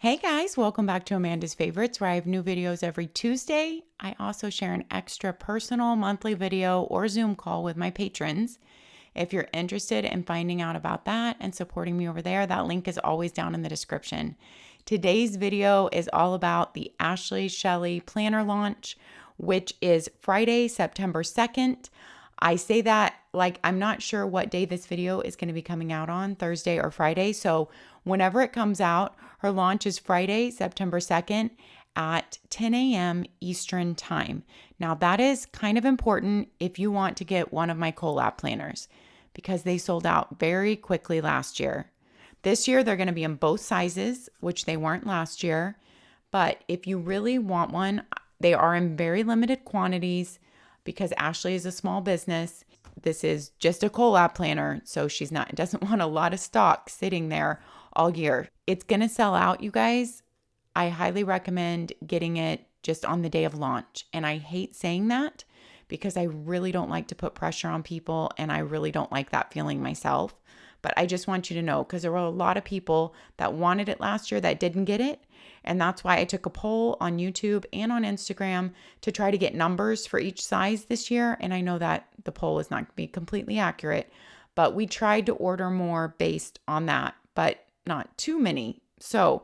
Hey guys, welcome back to Amanda's Favorites, where I have new videos every Tuesday. I also share an extra personal monthly video or Zoom call with my patrons. If you're interested in finding out about that and supporting me over there, that link is always down in the description. Today's video is all about the Ashley Shelly planner launch, which is Friday, September 2nd. I say that like I'm not sure what day this video is going to be coming out on, Thursday or Friday. So whenever it comes out, her launch is Friday, September 2nd at 10 a.m. Eastern Time. Now that is kind of important if you want to get one of my collab planners because they sold out very quickly last year. This year they're going to be in both sizes, which they weren't last year. But if you really want one, they are in very limited quantities because Ashley is a small business. This is just a collab planner, so doesn't want a lot of stock sitting there all year. It's going to sell out, you guys. I highly recommend getting it just on the day of launch. And I hate saying that because I really don't like to put pressure on people and I really don't like that feeling myself. But I just want you to know because there were a lot of people that wanted it last year that didn't get it. And that's why I took a poll on YouTube and on Instagram to try to get numbers for each size this year. And I know that the poll is not going to be completely accurate, but we tried to order more based on that, but not too many. So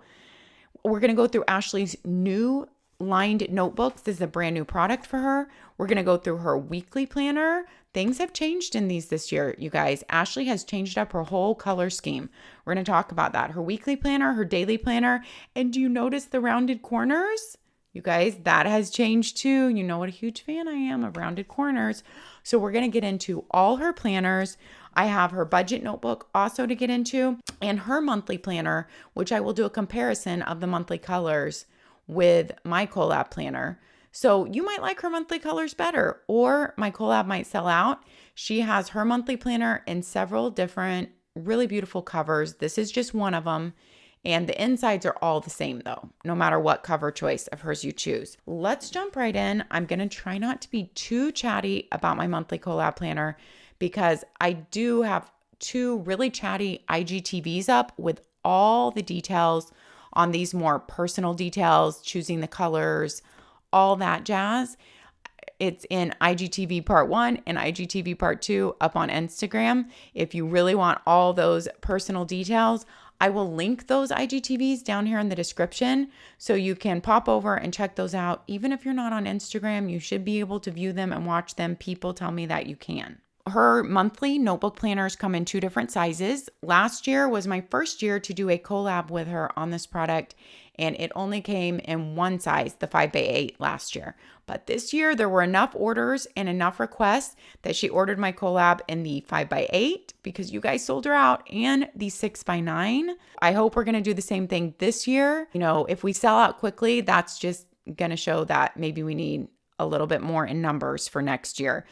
we're going to go through Ashley's new lined notebooks. This is a brand new product for her. We're going to go through her weekly planner. Things have changed in these this year, you guys. Ashley has changed up her whole color scheme. We're going to talk about that. Her weekly planner, her daily planner. And do you notice the rounded corners? You guys, that has changed too. You know what a huge fan I am of rounded corners. So we're going to get into all her planners. I have her budget notebook also to get into and her monthly planner, which I will do a comparison of the monthly colors with my collab planner. So you might like her monthly colors better, or my collab might sell out. She has her monthly planner in several different really beautiful covers. This is just one of them. And the insides are all the same though, no matter what cover choice of hers you choose. Let's jump right in. I'm going to try not to be too chatty about my monthly collab planner because I do have two really chatty IGTVs up with all the details on these more personal details, choosing the colors, all that jazz. It's in IGTV part 1 and IGTV part 2 up on Instagram. If you really want all those personal details, I will link those IGTVs down here in the description so you can pop over and check those out. Even if you're not on Instagram, you should be able to view them and watch them. People tell me that you can. Her monthly notebook planners come in 2 different sizes. Last year was my first year to do a collab with her on this product, and it only came in one size, the 5x8 last year. But this year there were enough orders and enough requests that she ordered my collab in the 5x8 because you guys sold her out, and the 6x9. I hope we're going to do the same thing this year. You know, if we sell out quickly, that's just going to show that maybe we need a little bit more in numbers for next year,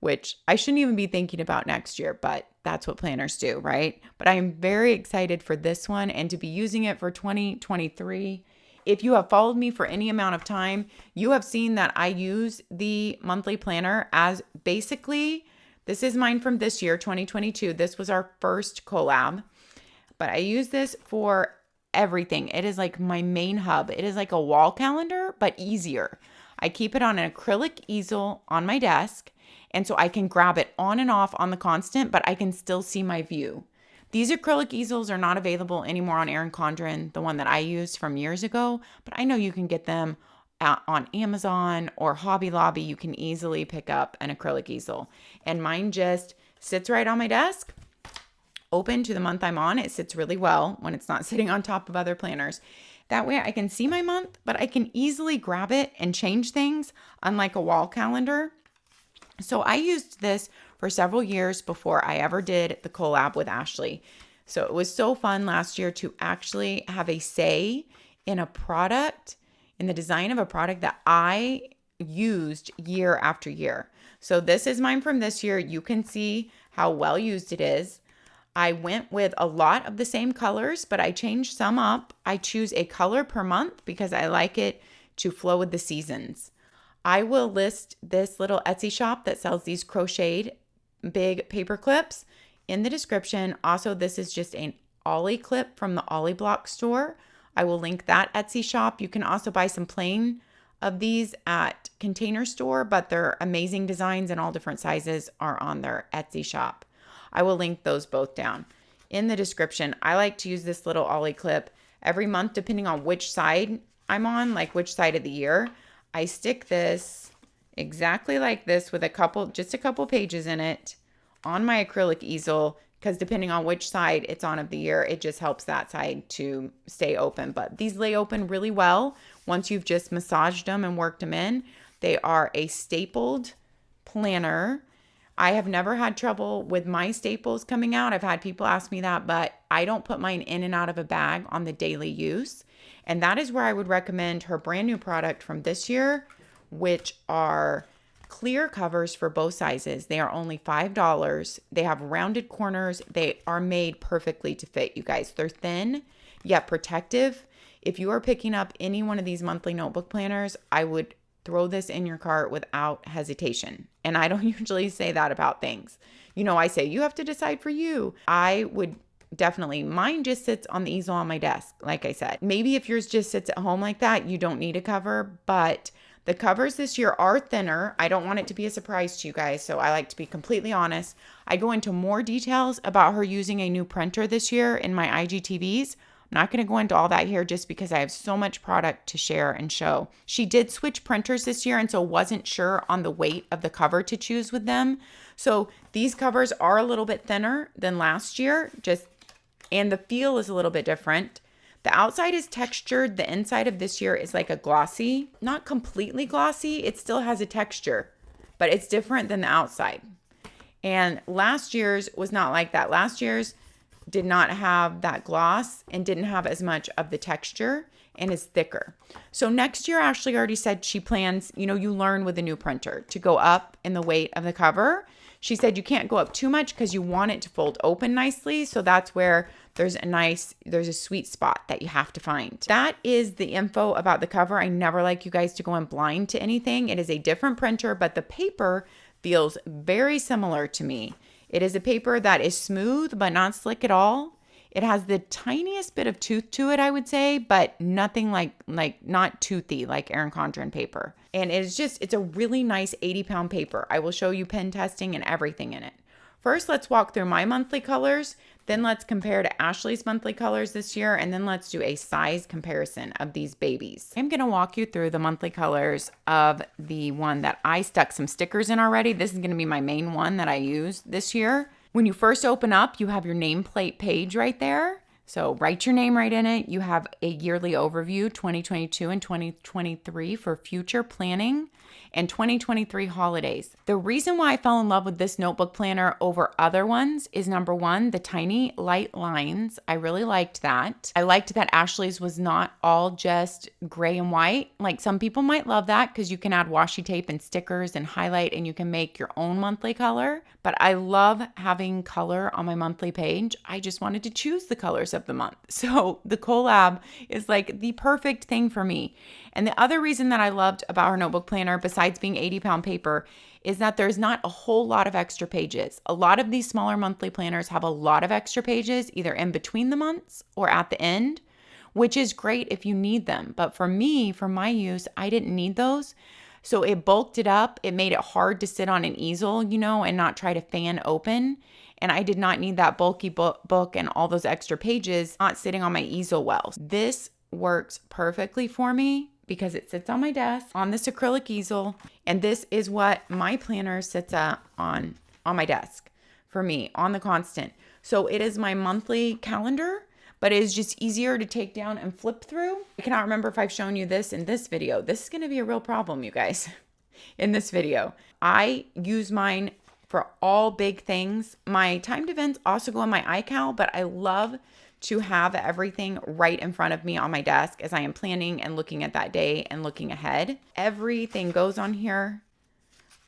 which I shouldn't even be thinking about next year, but that's what planners do, right? But I am very excited for this one and to be using it for 2023. If you have followed me for any amount of time, you have seen that I use the monthly planner as basically, this is mine from this year, 2022. This was our first collab, but I use this for everything. It is like my main hub. It is like a wall calendar, but easier. I keep it on an acrylic easel on my desk. And so I can grab it on and off on the constant, but I can still see my view. These acrylic easels are not available anymore on ERIN CONDREN, the one that I used from years ago, but I know you can get them on Amazon or Hobby Lobby. You can easily pick up an acrylic easel. And mine just sits right on my desk, open to the month I'm on. It sits really well when it's not sitting on top of other planners. That way I can see my month, but I can easily grab it and change things, unlike a wall calendar. So I used this for several years before I ever did the collab with Ashley. So it was so fun last year to actually have a say in a product, in the design of a product that I used year after year. So this is mine from this year. You can see how well used it is. I went with a lot of the same colors, but I changed some up. I choose a color per month because I like it to flow with the seasons. I will list this little Etsy shop that sells these crocheted big paper clips in the description. Also, this is just an Ollie clip from the Ollie Block store. I will link that Etsy shop. You can also buy some plain of these at Container Store, but their amazing designs in all different sizes are on their Etsy shop. I will link those both down in the description. I like to use this little ollie clip every month, depending on which side I'm on, like which side of the year. I stick this exactly like this with just a couple pages in it on my acrylic easel, because depending on which side it's on of the year, it just helps that side to stay open. But these lay open really well once you've just massaged them and worked them in. They are a stapled planner. I have never had trouble with my staples coming out. I've had people ask me that, but I don't put mine in and out of a bag on the daily use. And that is where I would recommend her brand new product from this year, which are clear covers for both sizes. They are only $5. They have rounded corners. They are made perfectly to fit, you guys. They're thin yet protective. If you are picking up any one of these monthly notebook planners, I would throw this in your cart without hesitation. And I don't usually say that about things. You know, I say you have to decide for you. I would definitely, mine just sits on the easel on my desk, like I said. Maybe if yours just sits at home like that, you don't need a cover, but the covers this year are thinner. I don't want it to be a surprise to you guys, so I like to be completely honest. I go into more details about her using a new printer this year in my IGTVs. I'm not going to go into all that here just because I have so much product to share and show. She did switch printers this year, and so wasn't sure on the weight of the cover to choose with them. So these covers are a little bit thinner than last year, and the feel is a little bit different. The outside is textured. The inside of this year is like a glossy, not completely glossy. It still has a texture, but it's different than the outside. And last year's was not like that. Last year's did not have that gloss and didn't have as much of the texture and is thicker. So next year, Ashley already said she plans, you learn with a new printer to go up in the weight of the cover. She said you can't go up too much because you want it to fold open nicely. So that's where there's a sweet spot that you have to find. That is the info about the cover. I never like you guys to go in blind to anything. It is a different printer, but the paper feels very similar to me. It is a paper that is smooth, but not slick at all. It has the tiniest bit of tooth to it, I would say, but nothing like not toothy like ERIN CONDREN paper. And it's a really nice 80-pound paper. I will show you pen testing and everything in it. First, let's walk through my monthly colors. Then let's compare to Ashley's monthly colors this year. And then let's do a size comparison of these babies. I'm going to walk you through the monthly colors of the one that I stuck some stickers in already. This is going to be my main one that I used this year. When you first open up, you have your nameplate page right there. So write your name right in it. You have a yearly overview, 2022 and 2023 for future planning and 2023 holidays. The reason why I fell in love with this notebook planner over other ones is number one, the tiny light lines. I really liked that. I liked that Ashley's was not all just gray and white. Like some people might love that because you can add washi tape and stickers and highlight and you can make your own monthly color. But I love having color on my monthly page. I just wanted to choose the colors of the month. So the collab is like the perfect thing for me. And the other reason that I loved about her notebook planner, besides being 80-pound paper, is that there's not a whole lot of extra pages. A lot of these smaller monthly planners have a lot of extra pages, either in between the months or at the end, which is great if you need them. But for me, for my use, I didn't need those. So it bulked it up. It made it hard to sit on an easel, and not try to fan open. And I did not need that bulky book and all those extra pages not sitting on my easel well. This works perfectly for me because it sits on my desk on this acrylic easel. And this is what my planner sits at on my desk for me on the constant. So it is my monthly calendar, but it is just easier to take down and flip through. I cannot remember if I've shown you this in this video. This is going to be a real problem, you guys, in this video. I use mine for all big things. My timed events also go in my iCal, but I love to have everything right in front of me on my desk as I am planning and looking at that day and looking ahead. Everything goes on here.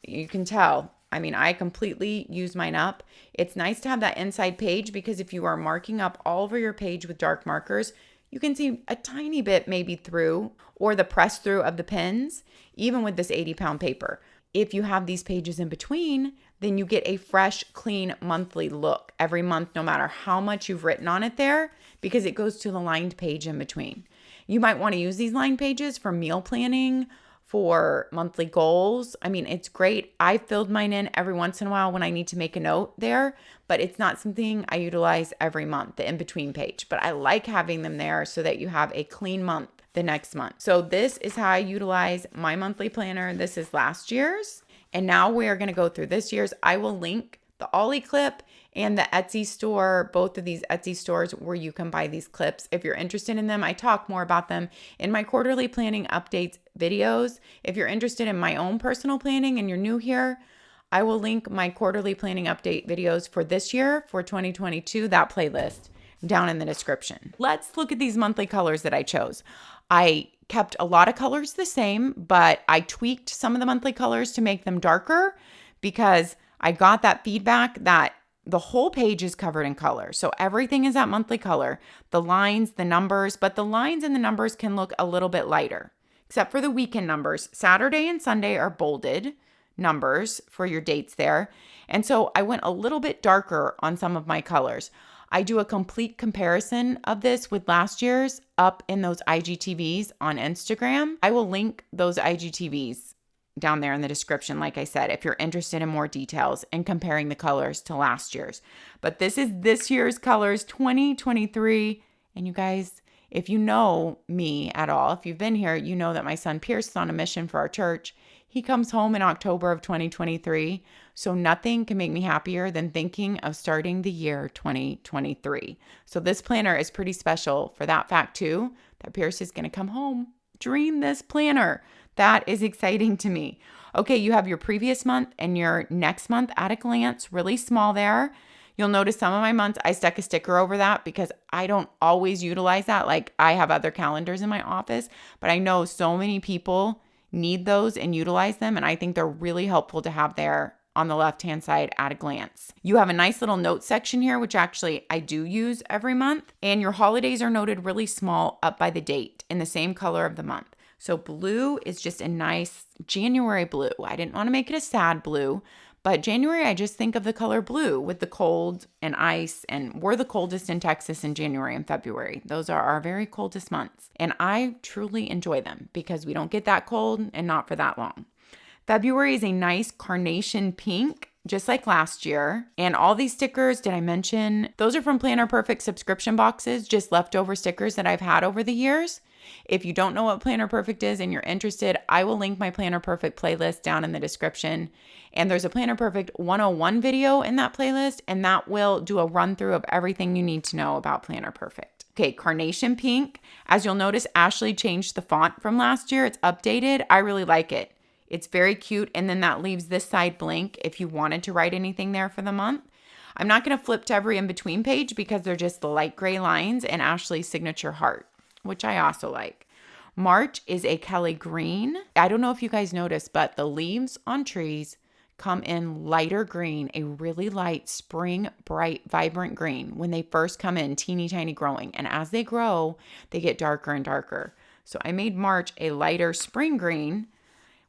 You can tell. I completely use mine up. It's nice to have that inside page because if you are marking up all over your page with dark markers, you can see a tiny bit maybe through or the press through of the pens, even with this 80-pound paper. If you have these pages in between, then you get a fresh, clean monthly look every month, no matter how much you've written on it there, because it goes to the lined page in between. You might want to use these line pages for meal planning, for monthly goals. I mean, it's great. I filled mine in every once in a while when I need to make a note there, but it's not something I utilize every month, the in-between page. But I like having them there so that you have a clean month the next month. So this is how I utilize my monthly planner. This is last year's. And now we are going to go through this year's. I will link the Ollie clip and the Etsy store, both of these Etsy stores where you can buy these clips. If you're interested in them, I talk more about them in my quarterly planning updates videos. If you're interested in my own personal planning and you're new here, I will link my quarterly planning update videos for this year, for 2022, that playlist down in the description. Let's look at these monthly colors that I chose. I kept a lot of colors the same, but I tweaked some of the monthly colors to make them darker because I got that feedback that the whole page is covered in color. So everything is that monthly color, the lines, the numbers, but the lines and the numbers can look a little bit lighter, except for the weekend numbers. Saturday and Sunday are bolded numbers for your dates there. And so I went a little bit darker on some of my colors. I do a complete comparison of this with last year's up in those IGTVs on Instagram. I will link those IGTVs down there in the description, like I said, if you're interested in more details and comparing the colors to last year's. But this is this year's colors, 2023. And you guys, if you know me at all, if you've been here, you know that my son Pierce is on a mission for our church. He comes home in October of 2023. So nothing can make me happier than thinking of starting the year 2023. So this planner is pretty special for that fact too, that Pierce is going to come home. Dream this planner. That is exciting to me. Okay, you have your previous month and your next month at a glance, really small there. You'll notice some of my months, I stuck a sticker over that because I don't always utilize that. Like I have other calendars in my office, but I know so many people need those and utilize them. And I think they're really helpful to have there on the left-hand side at a glance. You have a nice little note section here, which actually I do use every month. And your holidays are noted really small up by the date in the same color of the month. So blue is just a nice January blue. I didn't want to make it a sad blue, but January, I just think of the color blue with the cold and ice, and we're the coldest in Texas in January and February. Those are our very coldest months. And I truly enjoy them because we don't get that cold and not for that long. February is a nice carnation pink, just like last year. And all these stickers, did I mention? Those are from Planner Perfect subscription boxes, just leftover stickers that I've had over the years. If you don't know what Planner Perfect is and you're interested, I will link my Planner Perfect playlist down in the description. And there's a Planner Perfect 101 video in that playlist, and that will do a run through of everything you need to know about Planner Perfect. Okay, carnation pink. As you'll notice, Ashley changed the font from last year. It's updated. I really like it. It's very cute. And then that leaves this side blank if you wanted to write anything there for the month. I'm not going to flip to every in-between page because they're just the light gray lines and Ashley's signature heart, which I also like. March is a Kelly green. I don't know if you guys noticed, but the leaves on trees come in lighter green, a really light spring, bright, vibrant green when they first come in, teeny tiny growing. And as they grow, they get darker and darker. So I made March a lighter spring green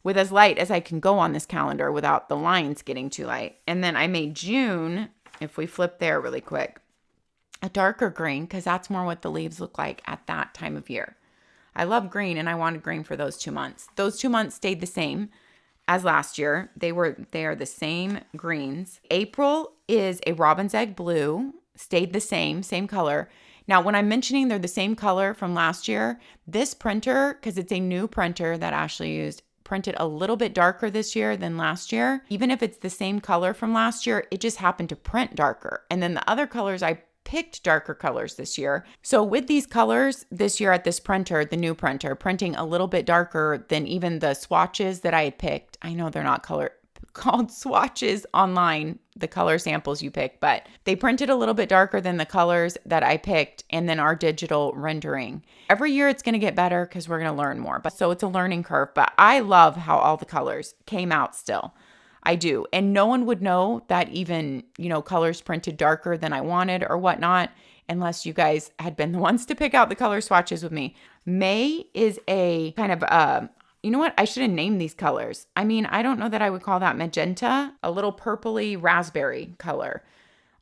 with as light as I can go on this calendar without the lines getting too light. And then I made June, if we flip there really quick, a darker green because that's more what the leaves look like at that time of year. I love green and I wanted green for those 2 months. Those 2 months stayed the same as last year. They are the same greens. April is a robin's egg blue, stayed the same color. Now, when I'm mentioning they're the same color from last year, this printer, because it's a new printer that Ashley used, printed a little bit darker this year than last year. Even if it's the same color from last year, it just happened to print darker. And then the other colors, I picked darker colors this year. So with these colors this year at this printer, the new printer, printing a little bit darker than even the swatches that I had picked. I know they're not called swatches online, the color samples you pick, but they printed a little bit darker than the colors that I picked and then our digital rendering. Every year it's going to get better because we're going to learn more. But so it's a learning curve, but I love how all the colors came out still. I do. And no one would know that even, colors printed darker than I wanted or whatnot, unless you guys had been the ones to pick out the color swatches with me. May is a kind of, you know what? I should have named these colors. I mean, I don't know that I would call that magenta, a little purpley raspberry color.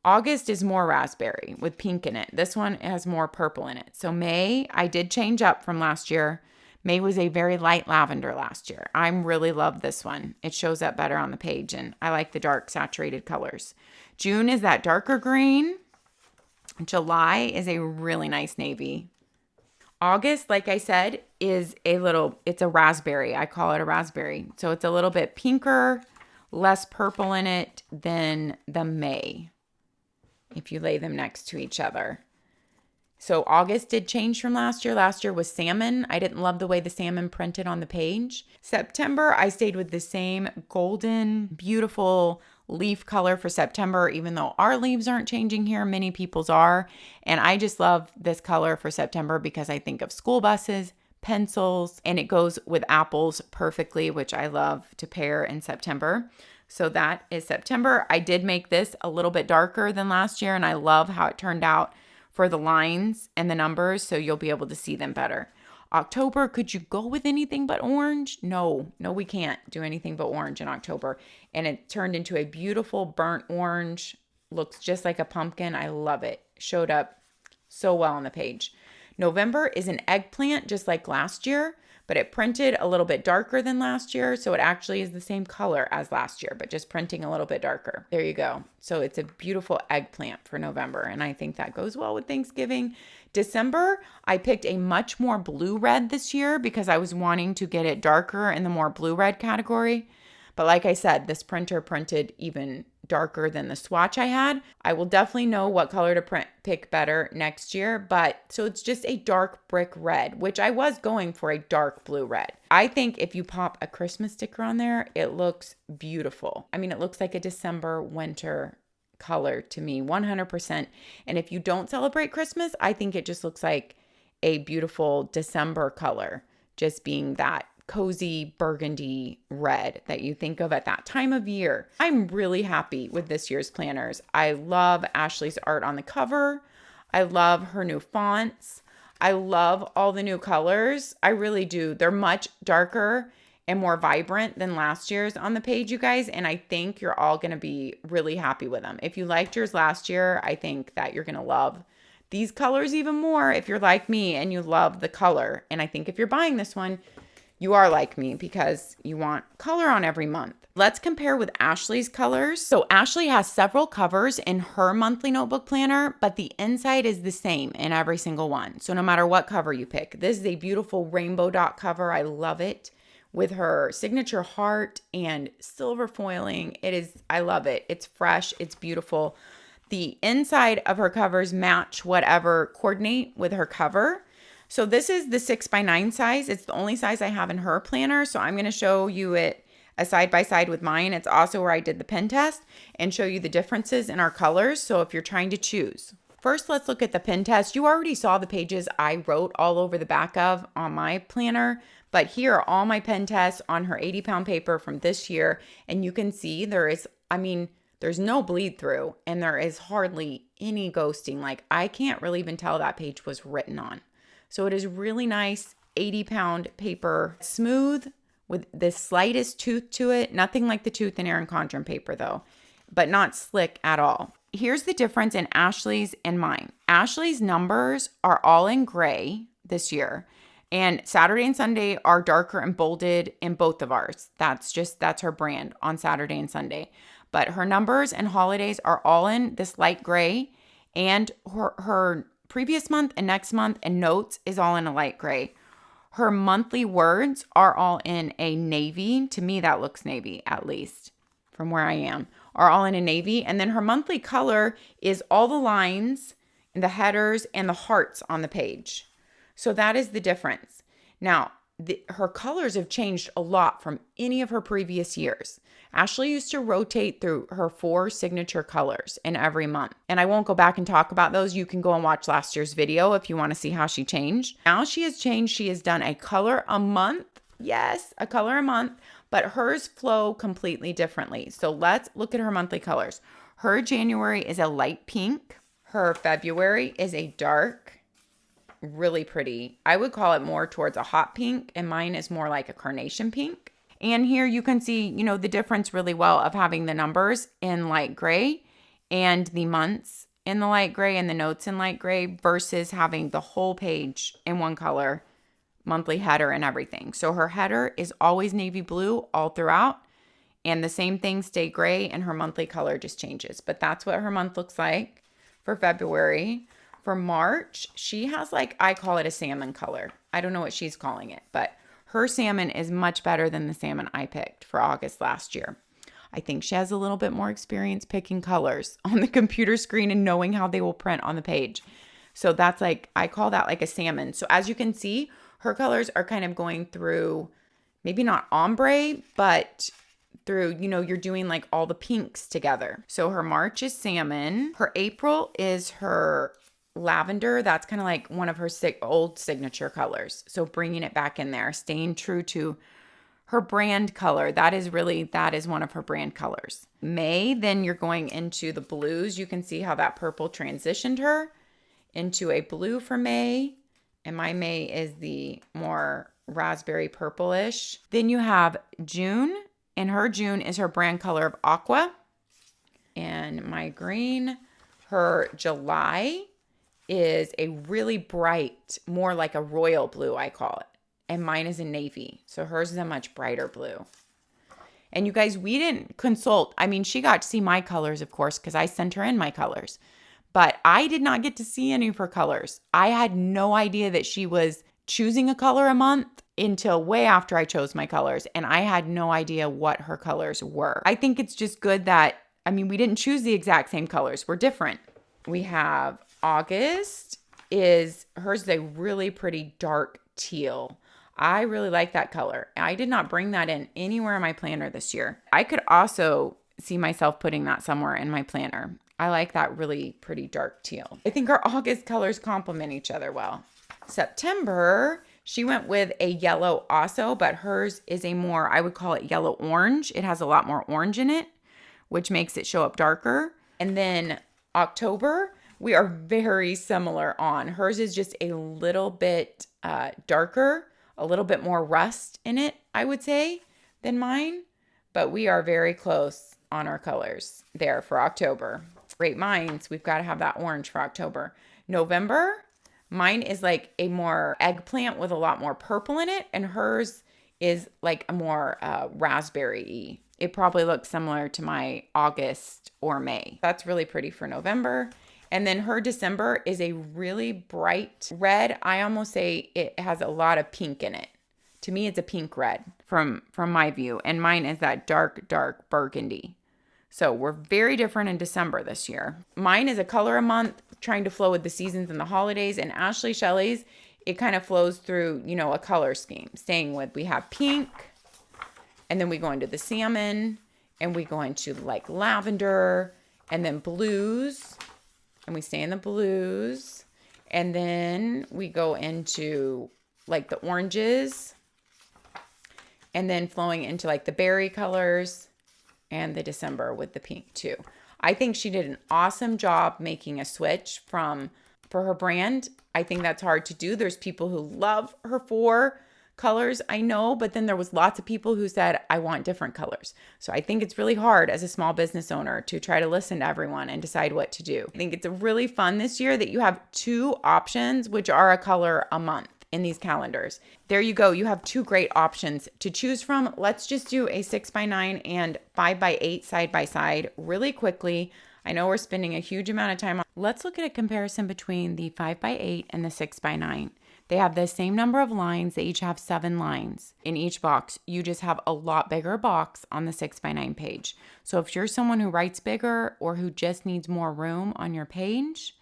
August is more raspberry with pink in it. This one has more purple in it. So May, I did change up from last year. May was a very light lavender last year. I really love this one. It shows up better on the page, and I like the dark saturated colors. June is that darker green. July is a really nice navy. August, like I said, is it's a raspberry. I call it a raspberry. So it's a little bit pinker, less purple in it than the May, if you lay them next to each other. So August did change from last year. Last year was salmon. I didn't love the way the salmon printed on the page. September, I stayed with the same golden, beautiful leaf color for September, even though our leaves aren't changing here. Many people's are. And I just love this color for September because I think of school buses, pencils, and it goes with apples perfectly, which I love to pair in September. So that is September. I did make this a little bit darker than last year, and I love how it turned out for the lines and the numbers, so you'll be able to see them better. October, could you go with anything but orange? No, we can't do anything but orange in October. And it turned into a beautiful burnt orange. Looks just like a pumpkin. I love it. Showed up so well on the page. November is an eggplant, just like last year, but it printed a little bit darker than last year. So it actually is the same color as last year, but just printing a little bit darker. There you go. So it's a beautiful eggplant for November. And I think that goes well with Thanksgiving. December, I picked a much more blue-red this year because I was wanting to get it darker in the more blue-red category. But like I said, this printer printed even darker than the swatch I had. I will definitely know what color to pick better next year. But so it's just a dark brick red, which I was going for a dark blue red. I think if you pop a Christmas sticker on there, it looks beautiful. I mean, it looks like a December winter color to me, 100%. And if you don't celebrate Christmas, I think it just looks like a beautiful December color, just being that cozy burgundy red that you think of at that time of year. I'm really happy with this year's planners. I love Ashley's art on the cover. I love her new fonts. I love all the new colors. I really do. They're much darker and more vibrant than last year's on the page, you guys. And I think you're all going to be really happy with them. If you liked yours last year, I think that you're going to love these colors even more if you're like me and you love the color. And I think if you're buying this one, you are like me because you want color on every month. Let's compare with Ashley's colors. So Ashley has several covers in her monthly notebook planner, but the inside is the same in every single one. So no matter what cover you pick, this is a beautiful rainbow dot cover. I love it with her signature heart and silver foiling. I love it. It's fresh. It's beautiful. The inside of her covers match whatever coordinate with her cover. So this is the 6x9 size. It's the only size I have in her planner. So I'm going to show you it a side by side with mine. It's also where I did the pen test and show you the differences in our colors. So if you're trying to choose. First, let's look at the pen test. You already saw the pages I wrote all over the back of on my planner, but here are all my pen tests on her 80-pound paper from this year. And you can see there's no bleed through and there is hardly any ghosting. Like I can't really even tell that page was written on. So it is really nice 80-pound paper, smooth with the slightest tooth to it. Nothing like the tooth in ERIN CONDREN paper though, but not slick at all. Here's the difference in Ashley's and mine. Ashley's numbers are all in gray this year, and Saturday and Sunday are darker and bolded in both of ours. That's her brand on Saturday and Sunday. But her numbers and holidays are all in this light gray, and her previous month and next month and notes is all in a light gray. Her monthly words are all in a navy. To me, that looks navy, at least from where I am, are all in a navy. And then her monthly color is all the lines and the headers and the hearts on the page. So that is the difference. Now, her colors have changed a lot from any of her previous years. Ashley used to rotate through her 4 signature colors in every month. And I won't go back and talk about those. You can go and watch last year's video if you want to see how she changed. Now she has changed. She has done a color a month. Yes, a color a month, but hers flow completely differently. So let's look at her monthly colors. Her January is a light pink. Her February is a dark, really pretty. I would call it more towards a hot pink, and mine is more like a carnation pink. And here you can see, the difference really well of having the numbers in light gray and the months in the light gray and the notes in light gray versus having the whole page in one color, monthly header and everything. So her header is always navy blue all throughout, and the same things stay gray, and her monthly color just changes. But that's what her month looks like for February. For March, she has like, I call it a salmon color. I don't know what she's calling it, but her salmon is much better than the salmon I picked for August last year. I think she has a little bit more experience picking colors on the computer screen and knowing how they will print on the page. So that's like, I call that like a salmon. So as you can see, her colors are kind of going through, maybe not ombre, but through, you know, you're doing like all the pinks together. So her March is salmon. Her April is her lavender. That's kind of like one of her old signature colors. So bringing it back in there, staying true to her brand color. That is one of her brand colors. May, then you're going into the blues. You can see how that purple transitioned her into a blue for May. And my May is the more raspberry purplish. Then you have June, and her June is her brand color of aqua. And my green, her July is a really bright, more like a royal blue, I call it. And mine is a navy. So hers is a much brighter blue. And you guys, we didn't consult. I mean, she got to see my colors, of course, because I sent her in my colors. But I did not get to see any of her colors. I had no idea that she was choosing a color a month until way after I chose my colors. And I had no idea what her colors were. I think it's just good that, I mean, we didn't choose the exact same colors. We're different. We have August hers is a really pretty dark teal. I really like that color. I did not bring that in anywhere in my planner this year. I could also see myself putting that somewhere in my planner. I like that really pretty dark teal. I think our August colors complement each other well. September, she went with a yellow also, but hers is a more, I would call it yellow orange. It has a lot more orange in it, which makes it show up darker. And then October, we are very similar on. Hers is just a little bit darker, a little bit more rust in it, I would say, than mine. But we are very close on our colors there for October. Great minds. We've got to have that orange for October. November, mine is like a more eggplant with a lot more purple in it. And hers is like a more raspberry-y. It probably looks similar to my August or May. That's really pretty for November. And then her December is a really bright red. I almost say it has a lot of pink in it. To me, it's a pink red from my view. And mine is that dark, dark burgundy. So we're very different in December this year. Mine is a color a month, trying to flow with the seasons and the holidays. And Ashley Shelly's, it kind of flows through, you know, a color scheme. Staying with, we have pink, and then we go into the salmon, and we go into like lavender, and then blues. And we stay in the blues. And then we go into like the oranges. And then flowing into like the berry colors. And the December with the pink too. I think she did an awesome job making a switch for her brand. I think that's hard to do. There's people who love her 4 colors, I know, but then there was lots of people who said, I want different colors. So I think it's really hard as a small business owner to try to listen to everyone and decide what to do. I think it's really fun this year that you have 2 options, which are a color a month in these calendars. There you go. You have 2 great options to choose from. Let's just do a 6x9 and 5x8 side by side really quickly. I know we're spending a huge amount of time on. Let's look at a comparison between the 5x8 and the 6x9. They have the same number of lines. They each have 7 lines in each box. You just have a lot bigger box on the 6x9 page. So if you're someone who writes bigger or who just needs more room on your page,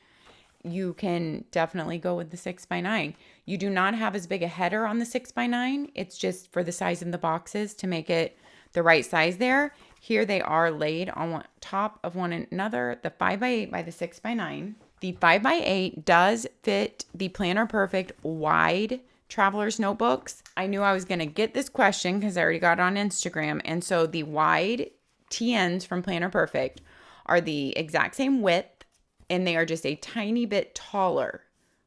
you can definitely go with the 6x9. You do not have as big a header on the 6x9. It's just for the size of the boxes to make it the right size there. Here they are laid on top of one another, the 5x8 by the 6x9. The 5x8 does fit the Planner Perfect wide traveler's notebooks. I knew I was going to get this question because I already got it on Instagram. And so the wide TNs from Planner Perfect are the exact same width, and they are just a tiny bit taller,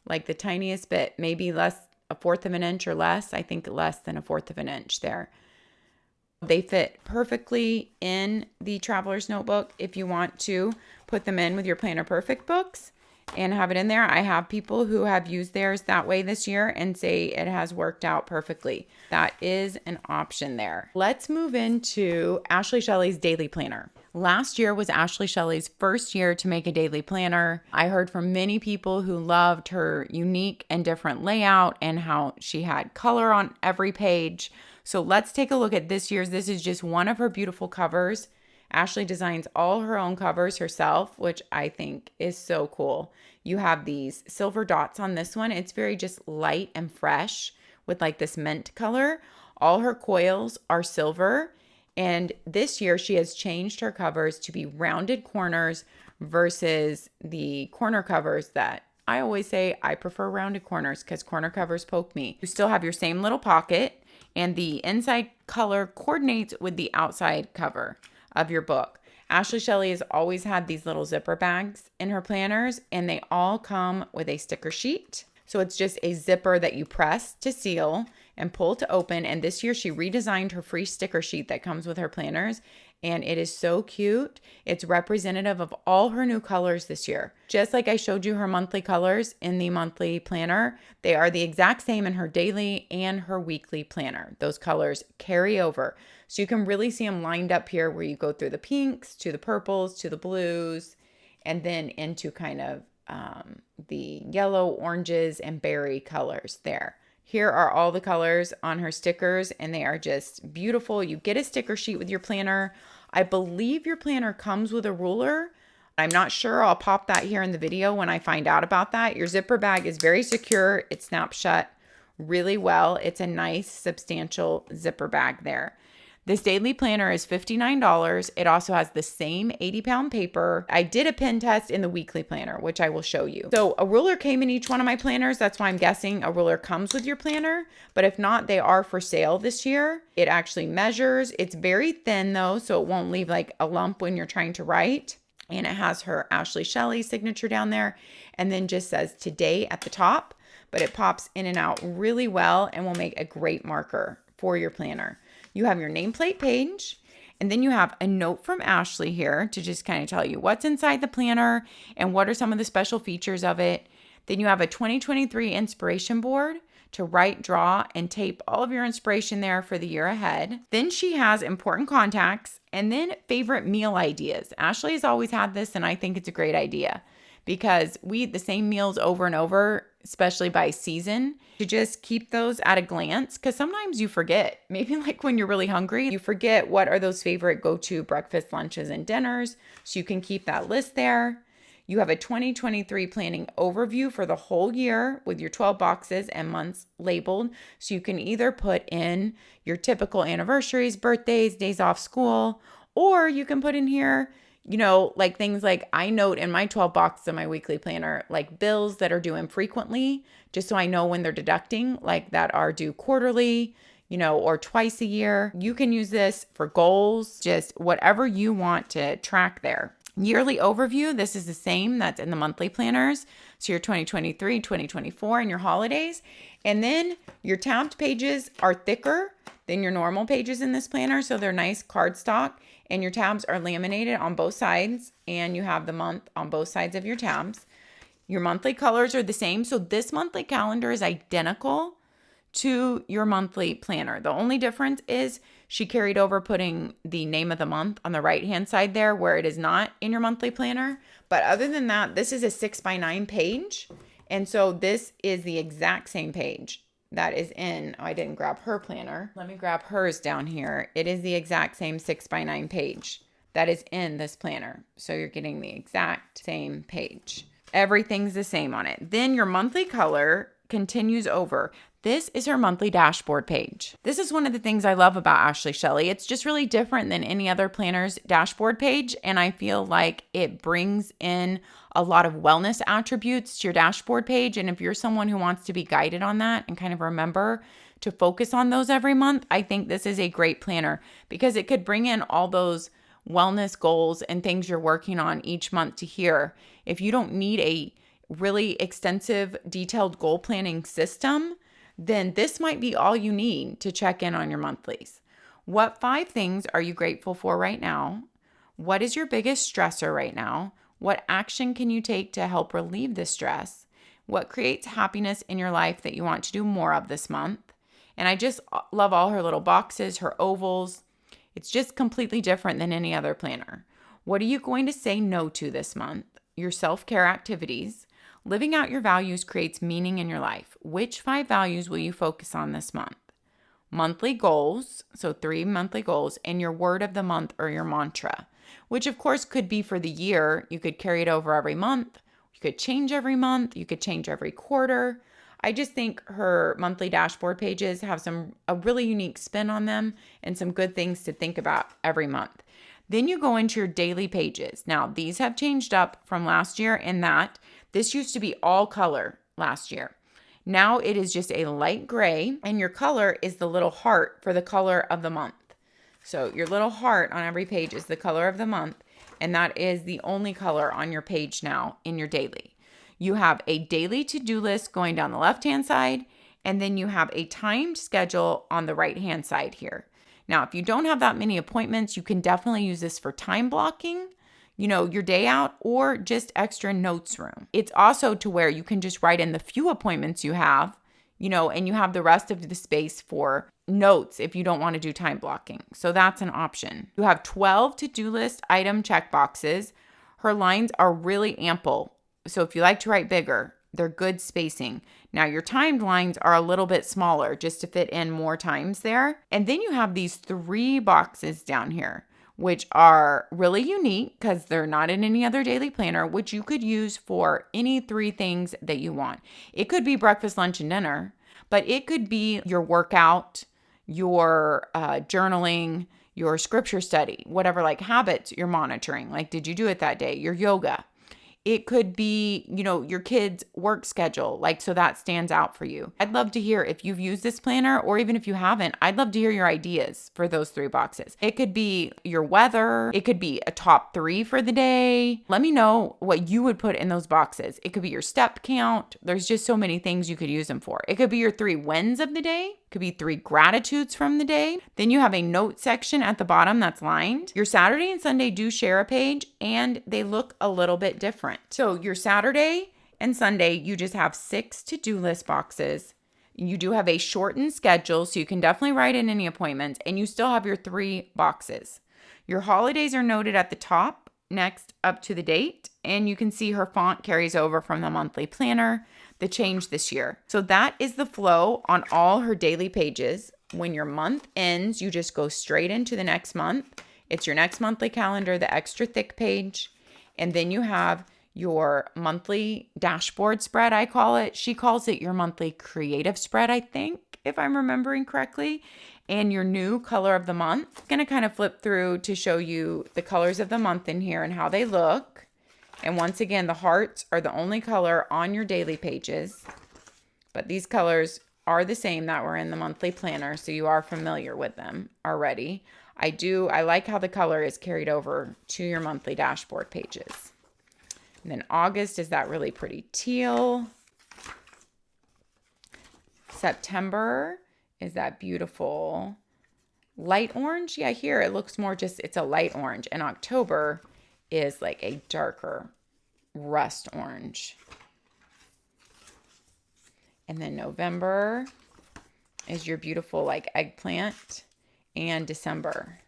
like the tiniest bit, maybe less, 1/4 of an inch or less. I think less than 1/4 of an inch there. They fit perfectly in the Traveler's Notebook if you want to put them in with your Planner Perfect books and have it in there. I have people who have used theirs that way this year and say it has worked out perfectly. That is an option there. Let's move into Ashley Shelly's daily planner. Last year was Ashley Shelly's first year to make a daily planner. I heard from many people who loved her unique and different layout and how she had color on every page. So let's take a look at this year's. This is just one of her beautiful covers. Ashley designs all her own covers herself, which I think is so cool. You have these silver dots on this one. It's very just light and fresh with like this mint color. All her coils are silver. And this year she has changed her covers to be rounded corners versus the corner covers that I always say I prefer rounded corners because corner covers poke me. You still have your same little pocket and the inside color coordinates with the outside cover of your book. Ashley Shelly has always had these little zipper bags in her planners and they all come with a sticker sheet. So it's just a zipper that you press to seal and pull to open. And this year she redesigned her free sticker sheet that comes with her planners. And it is so cute. It's representative of all her new colors this year. Just like I showed you her monthly colors in the monthly planner, they are the exact same in her daily and her weekly planner. Those colors carry over. So you can really see them lined up here where you go through the pinks to the purples to the blues and then into kind of the yellow, oranges, and berry colors there. Here are all the colors on her stickers and they are just beautiful. You get a sticker sheet with your planner. I believe your planner comes with a ruler. I'm not sure. I'll pop that here in the video when I find out about that. Your zipper bag is very secure. It snaps shut really well. It's a nice, substantial zipper bag there. This daily planner is $59. It also has the same 80-pound paper. I did a pen test in the weekly planner, which I will show you. So a ruler came in each one of my planners. That's why I'm guessing a ruler comes with your planner. But if not, they are for sale this year. It actually measures. It's very thin though, so it won't leave like a lump when you're trying to write. And it has her Ashley Shelly signature down there. And then just says today at the top. But it pops in and out really well and will make a great marker for your planner. You have your nameplate page, and then you have a note from Ashley here to just kind of tell you what's inside the planner and what are some of the special features of it. Then you have a 2023 inspiration board to write, draw, and tape all of your inspiration there for the year ahead. Then she has important contacts and then favorite meal ideas. Ashley has always had this, and I think it's a great idea because we eat the same meals over and over, especially by season. To just keep those at a glance, because sometimes you forget, maybe like when you're really hungry, you forget what are those favorite go-to breakfast, lunches, and dinners. So you can keep that list there. You have a 2023 planning overview for the whole year with your 12 boxes and months labeled. So you can either put in your typical anniversaries, birthdays, days off school, or you can put in here, you know, like things like I note in my 12 boxes of my weekly planner, like bills that are due infrequently, just so I know when they're deducting, like that are due quarterly, you know, or twice a year. You can use this for goals, just whatever you want to track there. Yearly overview, this is the same that's in the monthly planners. So your 2023, 2024, and your holidays. And then your tabbed pages are thicker than your normal pages in this planner. So they're nice cardstock. And your tabs are laminated on both sides, and you have the month on both sides of your tabs. Your monthly colors are the same. So this monthly calendar is identical to your monthly planner. The only difference is she carried over putting the name of the month on the right-hand side there where it is not in your monthly planner. But other than that, this is a 6x9 page. And so this is the exact same page that is in, oh, I didn't grab her planner. Let me grab hers down here. It is the exact same 6x9 page that is in this planner. So you're getting the exact same page. Everything's the same on it. Then your monthly color continues over. This is her monthly dashboard page. This is one of the things I love about Ashley Shelly. It's just really different than any other planner's dashboard page. And I feel like it brings in a lot of wellness attributes to your dashboard page. And if you're someone who wants to be guided on that and kind of remember to focus on those every month, I think this is a great planner because it could bring in all those wellness goals and things you're working on each month to here. If you don't need a really extensive, detailed goal planning system, then this might be all you need to check in on your monthlies. What 5 things are you grateful for right now? What is your biggest stressor right now? What action can you take to help relieve the stress? What creates happiness in your life that you want to do more of this month? And I just love all her little boxes, her ovals. It's just completely different than any other planner. What are you going to say no to this month? Your self-care activities. Living out your values creates meaning in your life. Which 5 values will you focus on this month? Monthly goals, so 3 monthly goals, and your word of the month or your mantra, which of course could be for the year. You could carry it over every month. You could change every month. You could change every quarter. I just think her monthly dashboard pages have a really unique spin on them and some good things to think about every month. Then you go into your daily pages. Now, these have changed up from last year in that this used to be all color last year. Now it is just a light gray, and your color is the little heart for the color of the month. So your little heart on every page is the color of the month, and that is the only color on your page now in your daily. You have a daily to-do list going down the left-hand side, and then you have a timed schedule on the right-hand side here. Now, if you don't have that many appointments, you can definitely use this for time blocking, your day out, or just extra notes room. It's also to where you can just write in the few appointments you have, and you have the rest of the space for notes if you don't want to do time blocking. So that's an option. You have 12 to-do list item check boxes. Her lines are really ample. So if you like to write bigger, they're good spacing. Now your timed lines are a little bit smaller just to fit in more times there. And then you have these 3 boxes down here, which are really unique because they're not in any other daily planner, which you could use for any 3 things that you want. It could be breakfast, lunch, and dinner, but it could be your workout, your journaling, your scripture study, whatever like habits you're monitoring. Like, did you do it that day? Your yoga. It could be, your kids' work schedule, so that stands out for you. I'd love to hear if you've used this planner, or even if you haven't, I'd love to hear your ideas for those 3 boxes. It could be your weather. It could be a top 3 for the day. Let me know what you would put in those boxes. It could be your step count. There's just so many things you could use them for. It could be your 3 wins of the day. Could be 3 gratitudes from the day. Then you have a note section at the bottom that's lined. Your Saturday and Sunday do share a page, and they look a little bit different. So your Saturday and Sunday, you just have 6 to-do list boxes. You do have a shortened schedule, so you can definitely write in any appointments, and you still have your 3 boxes. Your holidays are noted at the top, next up to the date, and you can see her font carries over from the monthly planner, the change this year. So that is the flow on all her daily pages. When your month ends, you just go straight into the next month. It's your next monthly calendar, the extra thick page. And then you have your monthly dashboard spread, I call it. She calls it your monthly creative spread, I think, if I'm remembering correctly. And your new color of the month. I'm going to kind of flip through to show you the colors of the month in here and how they look. And once again, the hearts are the only color on your daily pages, but these colors are the same that were in the monthly planner, so you are familiar with them already. I like how the color is carried over to your monthly dashboard pages. And then August is that really pretty teal. September is that beautiful light orange. Yeah, here it looks more it's a light orange. And October is like a darker rust orange. And then November is your beautiful eggplant. And December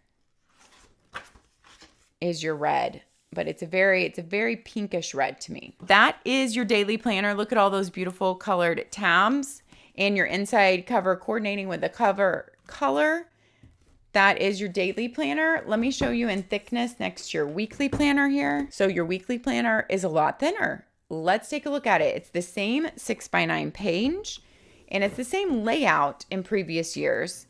is your red. But it's a very pinkish red to me. That is your daily planner. Look at all those beautiful colored tabs and your inside cover coordinating with the cover color. That is your daily planner. Let me show you in thickness next to your weekly planner here. So your weekly planner is a lot thinner. Let's take a look at it. It's the same 6x9 page, and it's the same layout in previous years.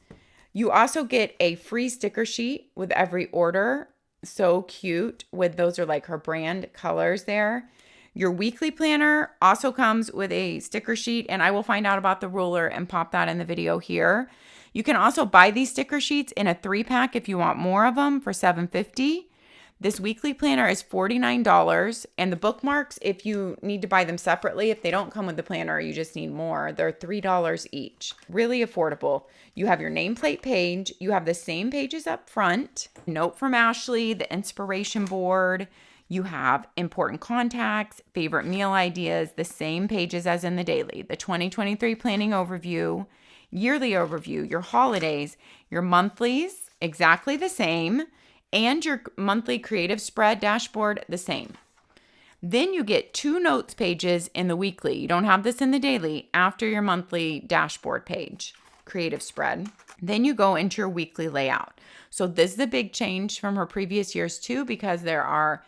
You also get a free sticker sheet with every order. So cute. Those are her brand colors there. Your weekly planner also comes with a sticker sheet, and I will find out about the ruler and pop that in the video here. You can also buy these sticker sheets in a 3-pack if you want more of them for $7.50. This weekly planner is $49, and the bookmarks, if you need to buy them separately, if they don't come with the planner, you just need more, they're $3 each. Really affordable. You have your nameplate page. You have the same pages up front. Note from Ashley, the inspiration board. You have important contacts, favorite meal ideas, the same pages as in the daily. The 2023 planning overview, yearly overview, your holidays, your monthlies, exactly the same, and your monthly creative spread dashboard, the same. Then you get 2 notes pages in the weekly. You don't have this in the daily, after your monthly dashboard page, creative spread. Then you go into your weekly layout. So this is a big change from her previous years too, because there are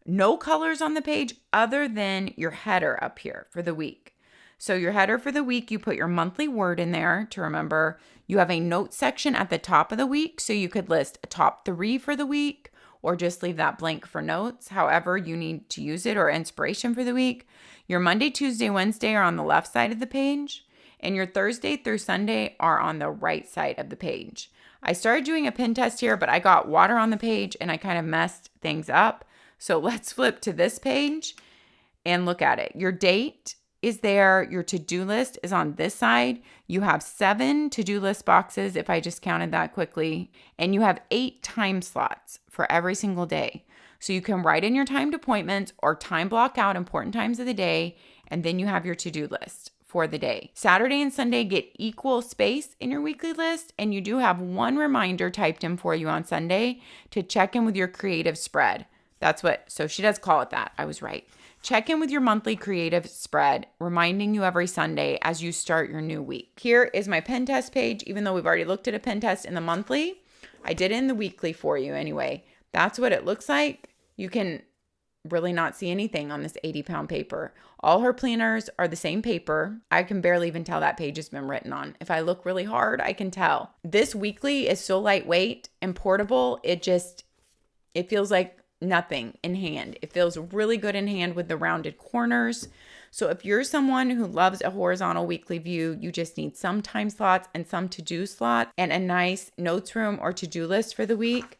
no colors on the page other than your header up here for the week. So your header for the week, you put your monthly word in there to remember. You have a note section at the top of the week, so you could list a top 3 for the week or just leave that blank for notes, however you need to use it, or inspiration for the week. Your Monday, Tuesday, Wednesday are on the left side of the page, and your Thursday through Sunday are on the right side of the page. I started doing a pin test here, but I got water on the page and I kind of messed things up. So let's flip to this page and look at it. Your date is there. Your to-do list is on this side. You have 7 to-do list boxes, if I just counted that quickly, and you have 8 time slots for every single day. So you can write in your timed appointments or time block out important times of the day, and then you have your to-do list for the day. Saturday and Sunday get equal space in your weekly list, and you do have 1 reminder typed in for you on Sunday to check in with your creative spread. So she does call it that. I was right. Check in with your monthly creative spread, reminding you every Sunday as you start your new week. Here is my pen test page. Even though we've already looked at a pen test in the monthly, I did it in the weekly for you anyway. That's what it looks like. You can really not see anything on this 80-pound paper. All her planners are the same paper. I can barely even tell that page has been written on. If I look really hard, I can tell. This weekly is so lightweight and portable. It feels like nothing in hand. It feels really good in hand with the rounded corners. So if you're someone who loves a horizontal weekly view, you just need some time slots and some to-do slot and a nice notes room or to-do list for the week,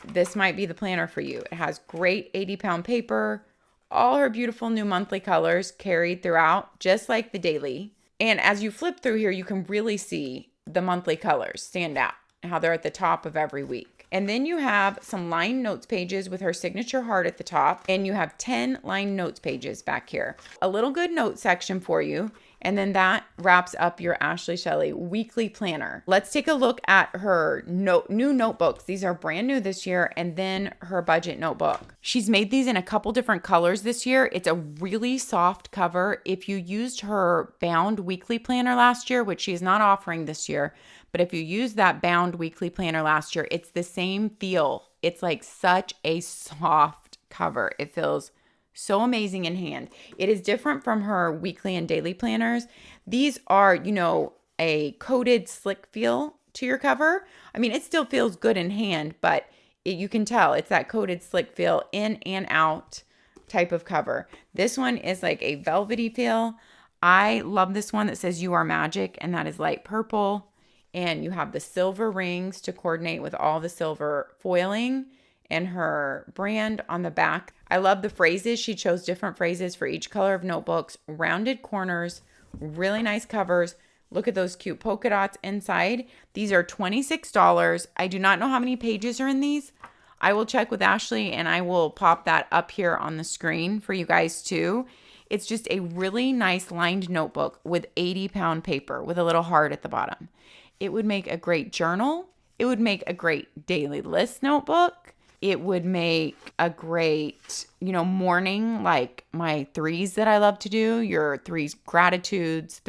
this might be the planner for you. It has great 80-pound paper, all her beautiful new monthly colors carried throughout, just like the daily. And as you flip through here, you can really see the monthly colors stand out, how they're at the top of every week. And then you have some line notes pages with her signature heart at the top, and you have 10 line notes pages back here. A little good note section for you, and then that wraps up your Ashley Shelly weekly planner. Let's take a look at her new notebooks. These are brand new this year, and then her budget notebook. She's made these in a couple different colors this year. It's a really soft cover. If you used her bound weekly planner last year, which she is not offering this year, but if you used that bound weekly planner last year, it's the same feel. It's like such a soft cover. It feels so amazing in hand. It is different from her weekly and daily planners. These are, a coated slick feel to your cover. I mean, it still feels good in hand, but you can tell it's that coated slick feel in and out type of cover. This one is like a velvety feel. I love this one that says "You Are Magic," and that is light purple. And you have the silver rings to coordinate with all the silver foiling and her brand on the back. I love the phrases. She chose different phrases for each color of notebooks, rounded corners, really nice covers. Look at those cute polka dots inside. These are $26. I do not know how many pages are in these. I will check with Ashley and I will pop that up here on the screen for you guys too. It's just a really nice lined notebook with 80-pound paper with a little heart at the bottom. It would make a great journal. It would make a great daily list notebook. It would make a great, morning, like my 3s that I love to do. Your 3 gratitudes,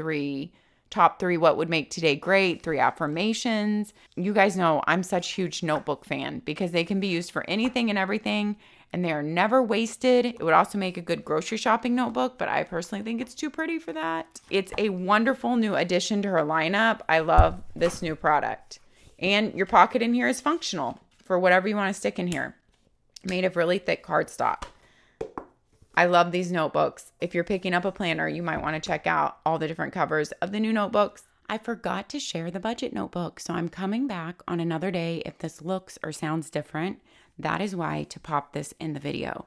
top 3 what would make today great, 3 affirmations. You guys know I'm such a huge notebook fan because they can be used for anything and everything and they are never wasted. It would also make a good grocery shopping notebook, but I personally think it's too pretty for that. It's a wonderful new addition to her lineup. I love this new product. And your pocket in here is functional for whatever you want to stick in here. Made of really thick cardstock. I love these notebooks. If you're picking up a planner, you might want to check out all the different covers of the new notebooks. I forgot to share the budget notebook, so I'm coming back on another day if this looks or sounds different. That is why to pop this in the video.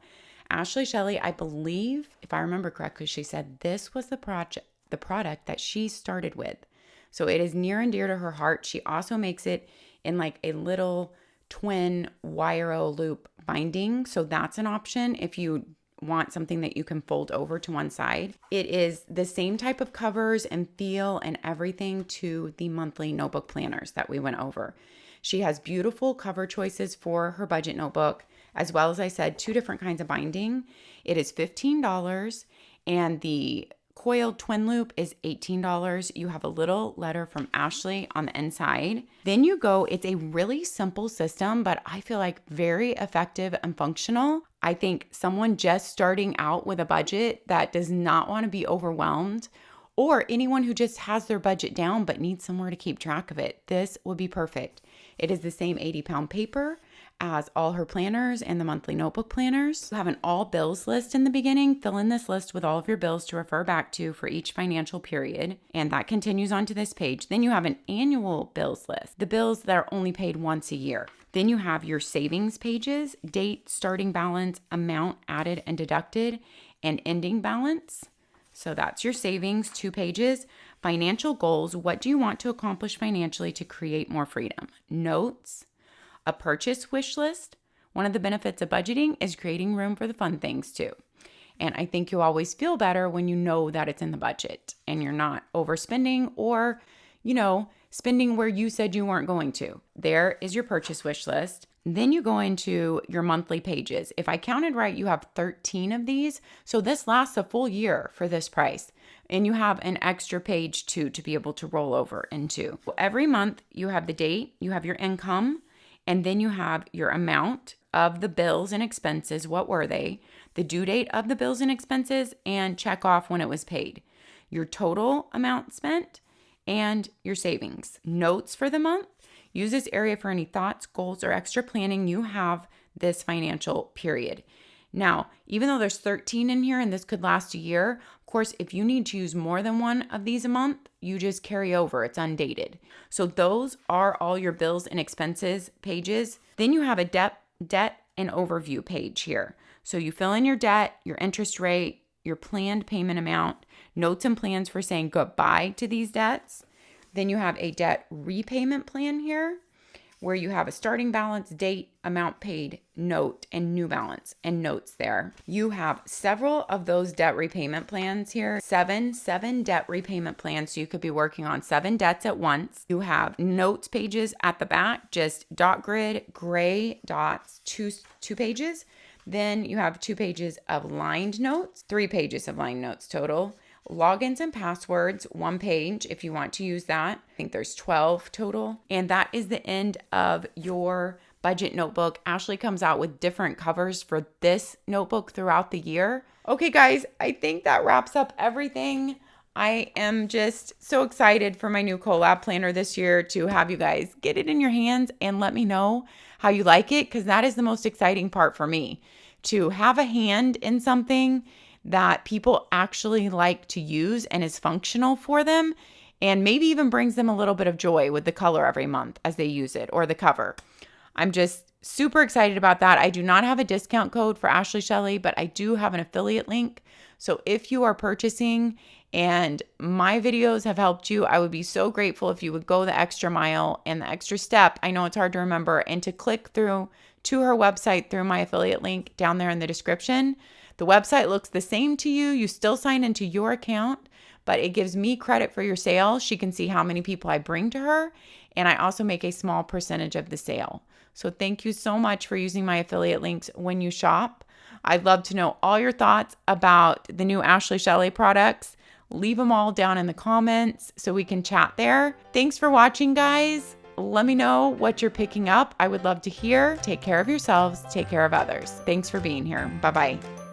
Ashley Shelly, I believe, if I remember correctly, she said this was the product that she started with. So it is near and dear to her heart. She also makes it in like a little twin wire loop binding. So that's an option if you want something that you can fold over to one side. It is the same type of covers and feel and everything to the monthly notebook planners that we went over. She has beautiful cover choices for her budget notebook, as well as I said, 2 different kinds of binding. It is $15 and the coiled twin loop is $18. You have a little letter from Ashley on the inside. Then you go, it's a really simple system, but I feel like very effective and functional. I think someone just starting out with a budget that does not want to be overwhelmed, or anyone who just has their budget down but needs somewhere to keep track of it, this would be perfect. It is the same 80-pound paper as all her planners and the monthly notebook planners. You have an all bills list in the beginning. Fill in this list with all of your bills to refer back to for each financial period, and that continues onto this page. Then you have an annual bills list, the bills that are only paid once a year. Then you have your savings pages, date, starting balance, amount added and deducted, and ending balance. So that's your savings, 2 pages. Financial goals, what do you want to accomplish financially to create more freedom? Notes, a purchase wish list. One of the benefits of budgeting is creating room for the fun things too. And I think you'll always feel better when you know that it's in the budget and you're not overspending or, spending where you said you weren't going to. There is your purchase wish list. Then you go into your monthly pages. If I counted right, you have 13 of these. So this lasts a full year for this price. And you have an extra page too to be able to roll over into. Every month you have the date, you have your income, and then you have your amount of the bills and expenses. What were they? The due date of the bills and expenses, and check off when it was paid. Your total amount spent and your savings. Notes for the month. Use this area for any thoughts, goals, or extra planning you have this financial period. Now, even though there's 13 in here and this could last a year, of course, if you need to use more than one of these a month, you just carry over. It's undated. So those are all your bills and expenses pages. Then you have a debt and overview page here. So you fill in your debt, your interest rate, your planned payment amount, notes and plans for saying goodbye to these debts. Then you have a debt repayment plan here where you have a starting balance, date, amount paid, note, and new balance and notes there. You have several of those debt repayment plans here, seven debt repayment plans. So you could be working on 7 debts at once. You have notes pages at the back, just dot grid, gray dots, two pages. Then you have 2 pages of lined notes, 3 pages of lined notes total. Logins and passwords, 1 page if you want to use that. I think there's 12 total. And that is the end of your budget notebook. Ashley comes out with different covers for this notebook throughout the year. Okay, guys, I think that wraps up everything. I am just so excited for my new collab planner this year to have you guys get it in your hands and let me know how you like it, because that is the most exciting part for me, to have a hand in something that people actually like to use and is functional for them, and maybe even brings them a little bit of joy with the color every month as they use it or the cover. I'm just super excited about that. I do not have a discount code for Ashley Shelly, but I do have an affiliate link. So if you are purchasing and my videos have helped you, I would be so grateful if you would go the extra mile and the extra step. I know it's hard to remember, and to click through to her website through my affiliate link down there in the description. The website looks the same to you. You still sign into your account, but it gives me credit for your sale. She can see how many people I bring to her, and I also make a small percentage of the sale. So thank you so much for using my affiliate links when you shop. I'd love to know all your thoughts about the new Ashley Shelly products. Leave them all down in the comments so we can chat there. Thanks for watching, guys. Let me know what you're picking up. I would love to hear. Take care of yourselves. Take care of others. Thanks for being here. Bye-bye.